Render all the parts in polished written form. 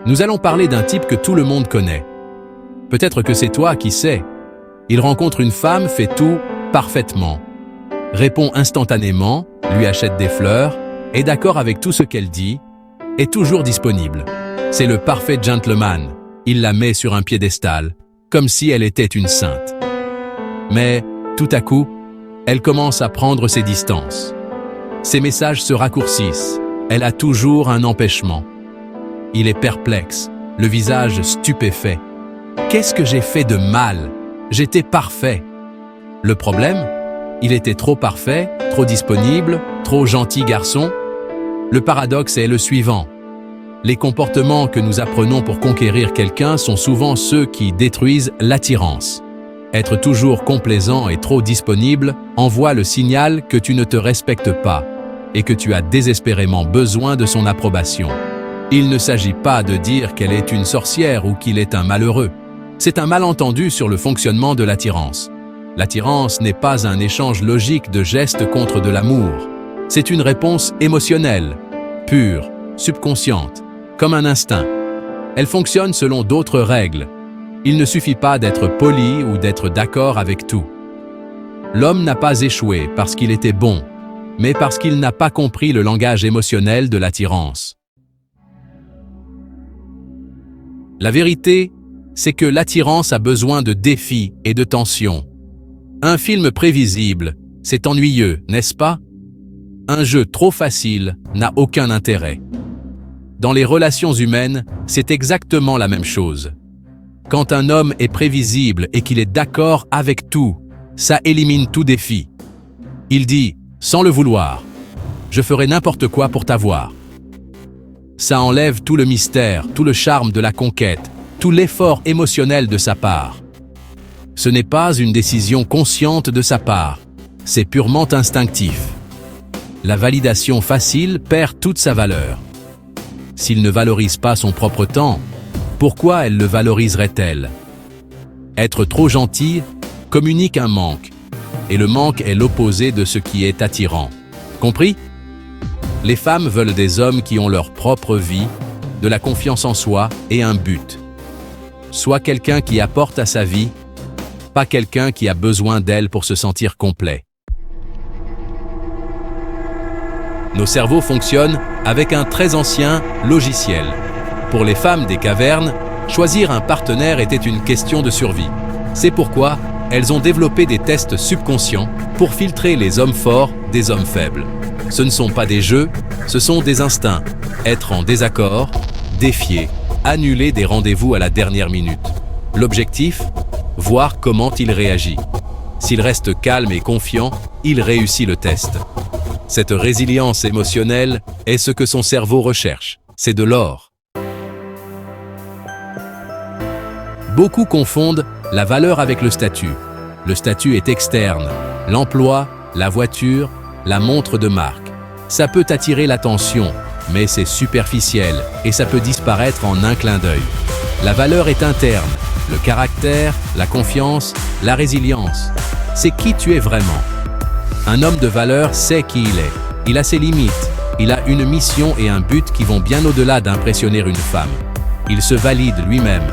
Nous allons parler d'un type que tout le monde connaît. Peut-être que c'est toi qui sais. Il rencontre une femme, fait tout parfaitement. Répond instantanément, lui achète des fleurs, est d'accord avec tout ce qu'elle dit, est toujours disponible. C'est le parfait gentleman. Il la met sur un piédestal, comme si elle était une sainte. Mais, tout à coup, elle commence à prendre ses distances. Ses messages se raccourcissent. Elle a toujours un empêchement. Il est perplexe, le visage stupéfait. Qu'est-ce que j'ai fait de mal? J'étais parfait. Le problème? Il était trop parfait, trop disponible, trop gentil garçon. Le paradoxe est le suivant. Les comportements que nous apprenons pour conquérir quelqu'un sont souvent ceux qui détruisent l'attirance. Être toujours complaisant et trop disponible envoie le signal que tu ne te respectes pas et que tu as désespérément besoin de son approbation. Il ne s'agit pas de dire qu'elle est une sorcière ou qu'il est un malheureux. C'est un malentendu sur le fonctionnement de l'attirance. L'attirance n'est pas un échange logique de gestes contre de l'amour. C'est une réponse émotionnelle, pure, subconsciente, comme un instinct. Elle fonctionne selon d'autres règles. Il ne suffit pas d'être poli ou d'être d'accord avec tout. L'homme n'a pas échoué parce qu'il était bon, mais parce qu'il n'a pas compris le langage émotionnel de l'attirance. La vérité, c'est que l'attirance a besoin de défis et de tensions. Un film prévisible, c'est ennuyeux, n'est-ce pas? Un jeu trop facile n'a aucun intérêt. Dans les relations humaines, c'est exactement la même chose. Quand un homme est prévisible et qu'il est d'accord avec tout, ça élimine tout défi. Il dit, sans le vouloir, « Je ferai n'importe quoi pour t'avoir ». Ça enlève tout le mystère, tout le charme de la conquête, tout l'effort émotionnel de sa part. Ce n'est pas une décision consciente de sa part, c'est purement instinctif. La validation facile perd toute sa valeur. S'il ne valorise pas son propre temps, pourquoi elle le valoriserait-elle? Être trop gentil communique un manque, et le manque est l'opposé de ce qui est attirant. Compris? Les femmes veulent des hommes qui ont leur propre vie, de la confiance en soi et un but. Soit quelqu'un qui apporte à sa vie, pas quelqu'un qui a besoin d'elle pour se sentir complet. Nos cerveaux fonctionnent avec un très ancien logiciel. Pour les femmes des cavernes, choisir un partenaire était une question de survie. C'est pourquoi elles ont développé des tests subconscients pour filtrer les hommes forts des hommes faibles. Ce ne sont pas des jeux, ce sont des instincts. Être en désaccord, défier, annuler des rendez-vous à la dernière minute. L'objectif? Voir comment il réagit. S'il reste calme et confiant, il réussit le test. Cette résilience émotionnelle est ce que son cerveau recherche. C'est de l'or. Beaucoup confondent la valeur avec le statut. Le statut est externe. L'emploi, la voiture, la montre de marque. Ça peut attirer l'attention, mais c'est superficiel et ça peut disparaître en un clin d'œil. La valeur est interne. Le caractère, la confiance, la résilience. C'est qui tu es vraiment. Un homme de valeur sait qui il est. Il a ses limites. Il a une mission et un but qui vont bien au-delà d'impressionner une femme. Il se valide lui-même.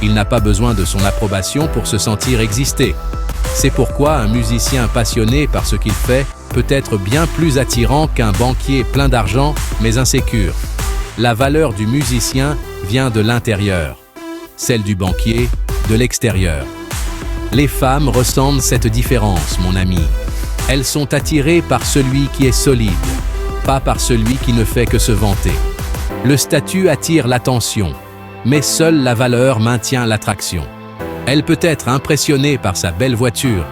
Il n'a pas besoin de son approbation pour se sentir exister. C'est pourquoi un musicien passionné par ce qu'il fait peut être bien plus attirant qu'un banquier plein d'argent mais insécure. La valeur du musicien vient de l'intérieur, celle du banquier de l'extérieur. Les femmes ressentent cette différence, mon ami. Elles sont attirées par celui qui est solide, pas par celui qui ne fait que se vanter. Le statut attire l'attention, mais seule la valeur maintient l'attraction. Elle peut être impressionnée par sa belle voiture,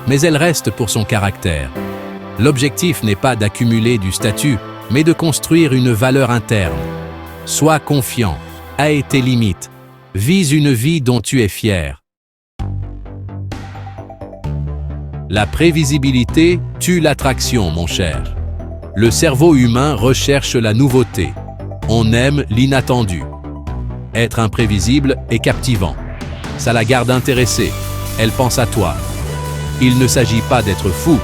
mais elle reste pour son caractère. L'objectif n'est pas d'accumuler du statut, mais de construire une valeur interne. Sois confiant, aie tes limites, vise une vie dont tu es fier. La prévisibilité tue l'attraction, mon cher. Le cerveau humain recherche la nouveauté. On aime l'inattendu. Être imprévisible est captivant. Ça la garde intéressée. Elle pense à toi. Il ne s'agit pas d'être fou,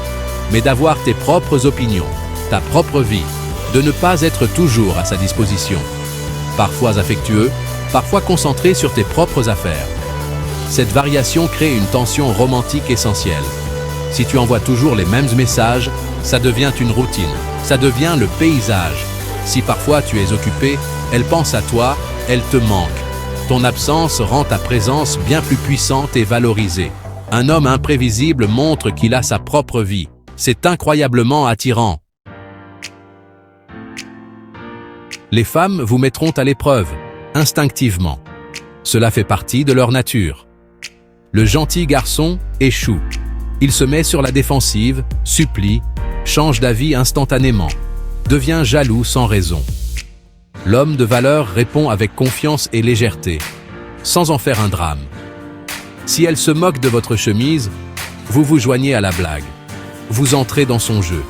mais d'avoir tes propres opinions, ta propre vie, de ne pas être toujours à sa disposition. Parfois affectueux, parfois concentré sur tes propres affaires. Cette variation crée une tension romantique essentielle. Si tu envoies toujours les mêmes messages, ça devient une routine, ça devient le paysage. Si parfois tu es occupé, elle pense à toi, elle te manque. Ton absence rend ta présence bien plus puissante et valorisée. Un homme imprévisible montre qu'il a sa propre vie. C'est incroyablement attirant. Les femmes vous mettront à l'épreuve, instinctivement. Cela fait partie de leur nature. Le gentil garçon échoue. Il se met sur la défensive, supplie, change d'avis instantanément, devient jaloux sans raison. L'homme de valeur répond avec confiance et légèreté, sans en faire un drame. Si elle se moque de votre chemise, vous vous joignez à la blague. Vous entrez dans son jeu.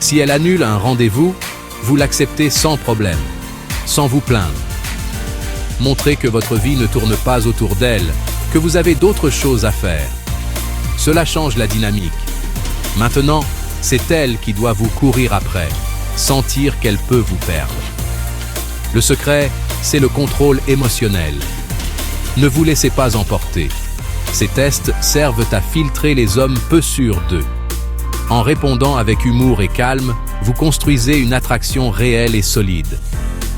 Si elle annule un rendez-vous, vous l'acceptez sans problème, sans vous plaindre. Montrez que votre vie ne tourne pas autour d'elle, que vous avez d'autres choses à faire. Cela change la dynamique. Maintenant, c'est elle qui doit vous courir après, sentir qu'elle peut vous perdre. Le secret, c'est le contrôle émotionnel. Ne vous laissez pas emporter. Ces tests servent à filtrer les hommes peu sûrs d'eux. En répondant avec humour et calme, vous construisez une attraction réelle et solide.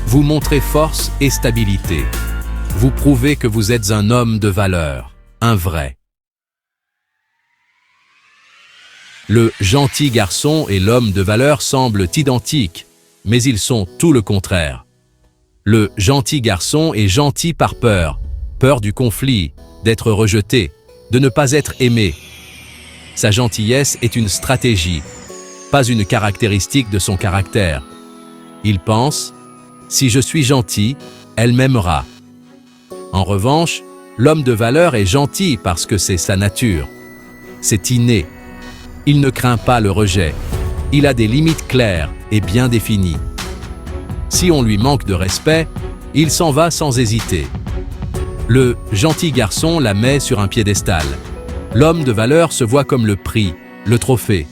Vous montrez force et stabilité. Vous prouvez que vous êtes un homme de valeur, un vrai. Le gentil garçon et l'homme de valeur semblent identiques, mais ils sont tout le contraire. Le gentil garçon est gentil par peur, peur du conflit, d'être rejeté, de ne pas être aimé. Sa gentillesse est une stratégie, pas une caractéristique de son caractère. Il pense, si je suis gentil, elle m'aimera. En revanche, l'homme de valeur est gentil parce que c'est sa nature. C'est inné. Il ne craint pas le rejet. Il a des limites claires et bien définies. Si on lui manque de respect, il s'en va sans hésiter. Le gentil garçon la met sur un piédestal. L'homme de valeur se voit comme le prix, le trophée.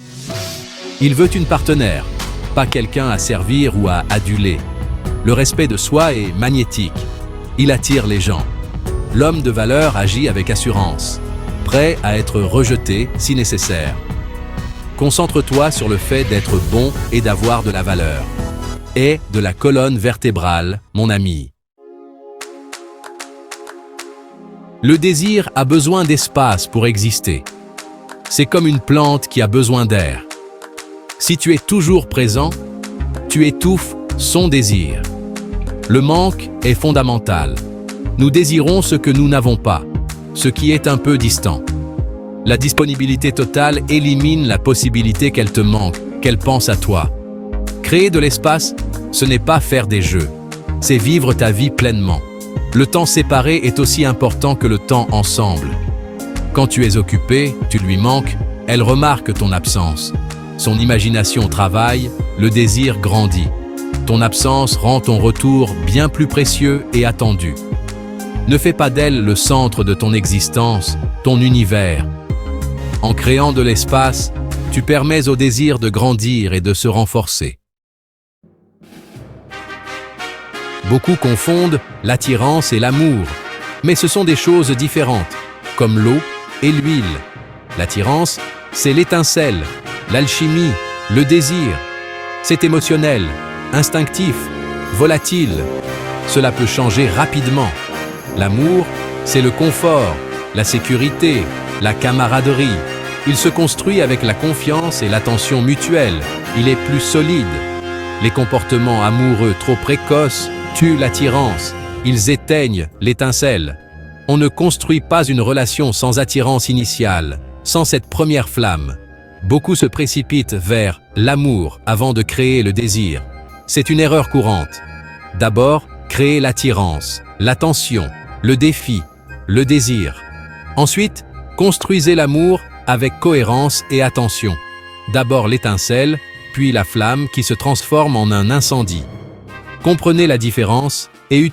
Il veut une partenaire, pas quelqu'un à servir ou à aduler. Le respect de soi est magnétique. Il attire les gens. L'homme de valeur agit avec assurance, prêt à être rejeté si nécessaire. Concentre-toi sur le fait d'être bon et d'avoir de la valeur. Aie de la colonne vertébrale, mon ami. Le désir a besoin d'espace pour exister. C'est comme une plante qui a besoin d'air. Si tu es toujours présent, tu étouffes son désir. Le manque est fondamental. Nous désirons ce que nous n'avons pas, ce qui est un peu distant. La disponibilité totale élimine la possibilité qu'elle te manque, qu'elle pense à toi. Créer de l'espace, ce n'est pas faire des jeux, c'est vivre ta vie pleinement. Le temps séparé est aussi important que le temps ensemble. Quand tu es occupé, tu lui manques, elle remarque ton absence. Son imagination travaille, le désir grandit. Ton absence rend ton retour bien plus précieux et attendu. Ne fais pas d'elle le centre de ton existence, ton univers. En créant de l'espace, tu permets au désir de grandir et de se renforcer. Beaucoup confondent l'attirance et l'amour, mais ce sont des choses différentes, comme l'eau et l'huile. L'attirance, c'est l'étincelle, l'alchimie, le désir. C'est émotionnel, instinctif, volatile. Cela peut changer rapidement. L'amour, c'est le confort, la sécurité, la camaraderie. Il se construit avec la confiance et l'attention mutuelle. Il est plus solide. Les comportements amoureux trop précoces tuent l'attirance. Ils éteignent l'étincelle. On ne construit pas une relation sans attirance initiale, sans cette première flamme. Beaucoup se précipitent vers l'amour avant de créer le désir. C'est une erreur courante. D'abord, créez l'attirance, l'attention, le défi, le désir. Ensuite, construisez l'amour avec cohérence et attention. D'abord l'étincelle, puis la flamme qui se transforme en un incendie. Comprenez la différence et utilisez